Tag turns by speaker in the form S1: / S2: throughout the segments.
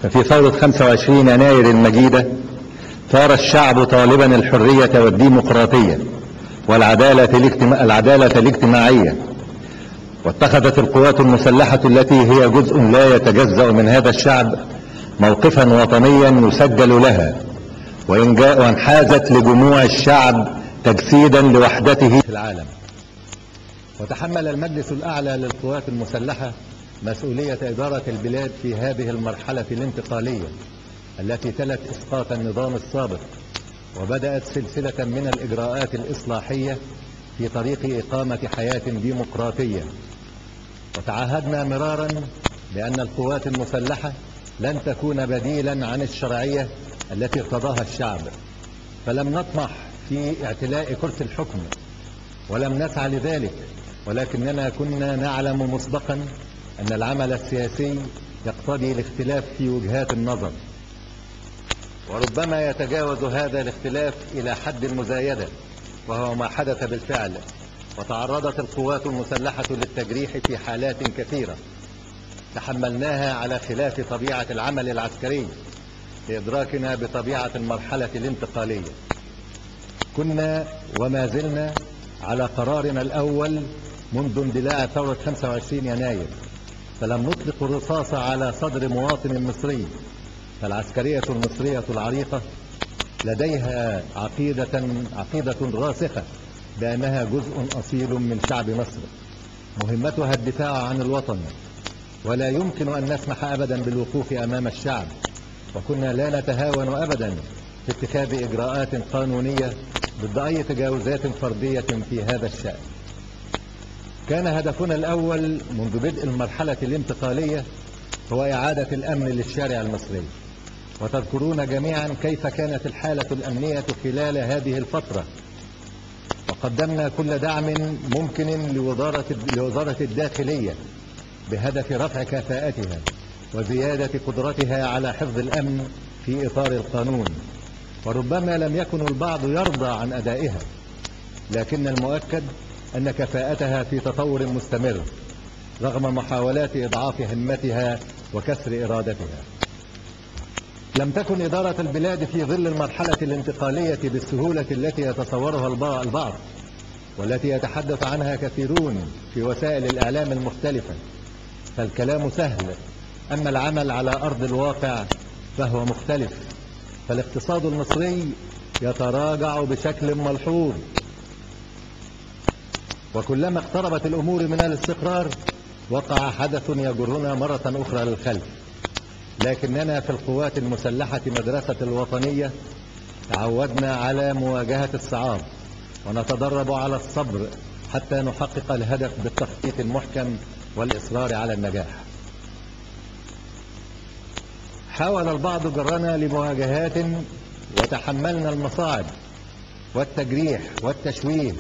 S1: ففي ثورة 25 يناير المجيدة ثار الشعب طالبا الحرية والديمقراطية والعدالة الاجتماعية، واتخذت القوات المسلحة التي هي جزء لا يتجزأ من هذا الشعب موقفا وطنيا يسجل لها، وانحازت لجموع الشعب تجسيدا لوحدته في العالم. وتحمل المجلس الأعلى للقوات المسلحة مسؤولية إدارة البلاد في هذه المرحلة الانتقالية التي تلت إسقاط النظام السابق، وبدأت سلسلة من الإجراءات الإصلاحية في طريق إقامة حياة ديمقراطية. وتعهدنا مرارا بأن القوات المسلحة لن تكون بديلا عن الشرعية التي ارتضاها الشعب، فلم نطمح في اعتلاء كرسي الحكم ولم نسعى لذلك، ولكننا كنا نعلم مسبقا أن العمل السياسي يقتضي الاختلاف في وجهات النظر، وربما يتجاوز هذا الاختلاف إلى حد المزايدة، وهو ما حدث بالفعل. وتعرضت القوات المسلحة للتجريح في حالات كثيرة تحملناها على خلاف طبيعة العمل العسكري لإدراكنا بطبيعة المرحلة الانتقالية. كنا وما زلنا على قرارنا الأول منذ اندلاع ثورة 25 يناير، فلم نطلق الرصاص على صدر مواطن مصري، فالعسكرية المصرية العريقة لديها عقيدة راسخة بأنها جزء أصيل من شعب مصر، مهمتها الدفاع عن الوطن، ولا يمكن أن نسمح أبدا بالوقوف أمام الشعب، وكنا لا نتهاون أبدا في اتخاذ إجراءات قانونية ضد أي تجاوزات فردية في هذا الشأن. كان هدفنا الأول منذ بدء المرحلة الانتقالية هو إعادة الأمن للشارع المصري، وتذكرون جميعا كيف كانت الحالة الأمنية خلال هذه الفترة، وقدمنا كل دعم ممكن لوزارة الداخلية بهدف رفع كفاءتها وزيادة قدرتها على حفظ الأمن في إطار القانون. وربما لم يكن البعض يرضى عن أدائها، لكن المؤكد أن كفاءتها في تطور مستمر رغم محاولات إضعاف همتها وكسر إرادتها. لم تكن إدارة البلاد في ظل المرحلة الانتقالية بالسهولة التي يتصورها البعض والتي يتحدث عنها كثيرون في وسائل الإعلام المختلفة، فالكلام سهل، أما العمل على أرض الواقع فهو مختلف. فالاقتصاد المصري يتراجع بشكل ملحوظ، وكلما اقتربت الأمور من الاستقرار وقع حدث يجرنا مرة أخرى للخلف. لكننا في القوات المسلحة مدرسة الوطنية تعودنا على مواجهة الصعاب، ونتدرب على الصبر حتى نحقق الهدف بالتخطيط المحكم والإصرار على النجاح. حاول البعض جرنا لمواجهات وتحملنا المصاعب والتجريح والتشويه،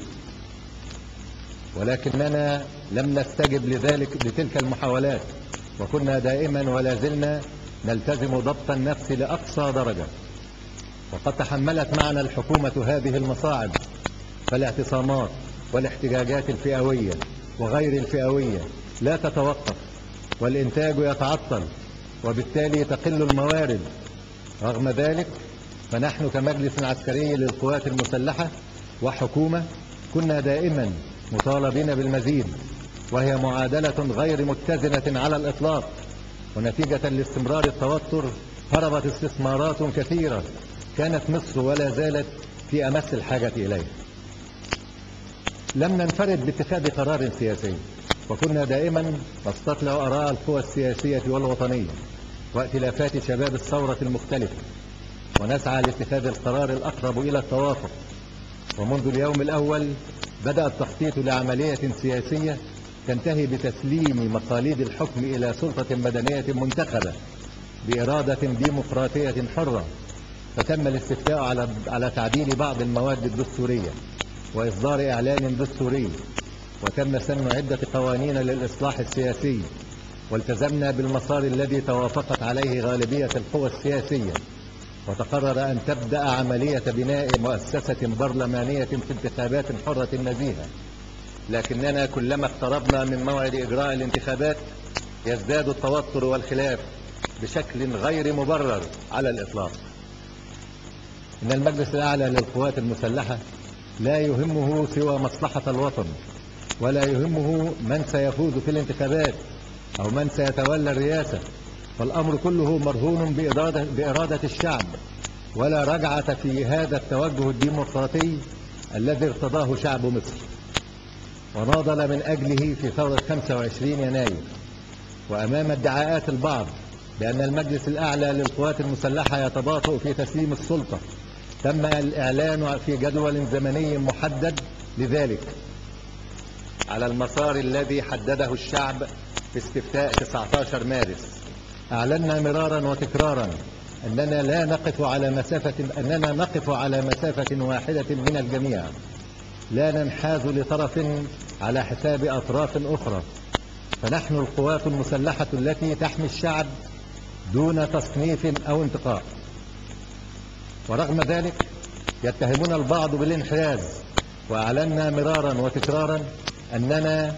S1: ولكننا لم نستجب لتلك المحاولات، وكنا دائما ولا زلنا نلتزم ضبط النفس لأقصى درجة. وقد تحملت معنا الحكومة هذه المصاعب، فالاعتصامات والاحتجاجات الفئوية وغير الفئوية لا تتوقف، والإنتاج يتعطل، وبالتالي تقل الموارد. رغم ذلك فنحن كمجلس عسكري للقوات المسلحة وحكومة كنا دائما مطالبين بالمزيد، وهي معادلة غير متزنة على الإطلاق، ونتيجة لاستمرار التوتر هربت استثمارات كثيرة كانت مصر ولا زالت في أمس الحاجة إليه. لم ننفرد باتخاذ قرار سياسي، وكنا دائما نستطلع آراء القوى السياسية والوطنية وائتلافات شباب الثورة المختلفة، ونسعى لاتخاذ القرار الأقرب إلى التوافق. ومنذ اليوم الأول بدأ التخطيط لعملية سياسية تنتهي بتسليم مقاليد الحكم إلى سلطة مدنية منتخبة بإرادة ديمقراطية حرة، فتم الاستفتاء على تعديل بعض المواد الدستورية وإصدار إعلان دستوري، وتم سن عدة قوانين للإصلاح السياسي، والتزمنا بالمسار الذي توافقت عليه غالبية القوى السياسية، وتقرر أن تبدأ عملية بناء مؤسسة برلمانية في انتخابات حرة نزيهة. لكننا كلما اقتربنا من موعد إجراء الانتخابات يزداد التوتر والخلاف، بشكل غير مبرر على الإطلاق. إن المجلس الأعلى للقوات المسلحة لا يهمه سوى مصلحة الوطن، ولا يهمه من سيفوز في الانتخابات أو من سيتولى الرئاسة، فالأمر كله مرهون بإرادة الشعب، ولا رجعة في هذا التوجه الديمقراطي الذي ارتضاه شعب مصر وناضل من أجله في ثورة 25 يناير. وأمام ادعاءات البعض بأن المجلس الأعلى للقوات المسلحة يتباطؤ في تسليم السلطة، تم الإعلان في جدول زمني محدد لذلك على المسار الذي حدده الشعب في استفتاء 19 مارس. أعلنا مرارا وتكرارا أننا نقف على مسافة واحدة من الجميع، لا ننحاز لطرف على حساب أطراف أخرى، فنحن القوات المسلحة التي تحمي الشعب دون تصنيف أو انتقاء. ورغم ذلك يتهمون البعض بالانحياز، وأعلنا مرارا وتكرارا أننا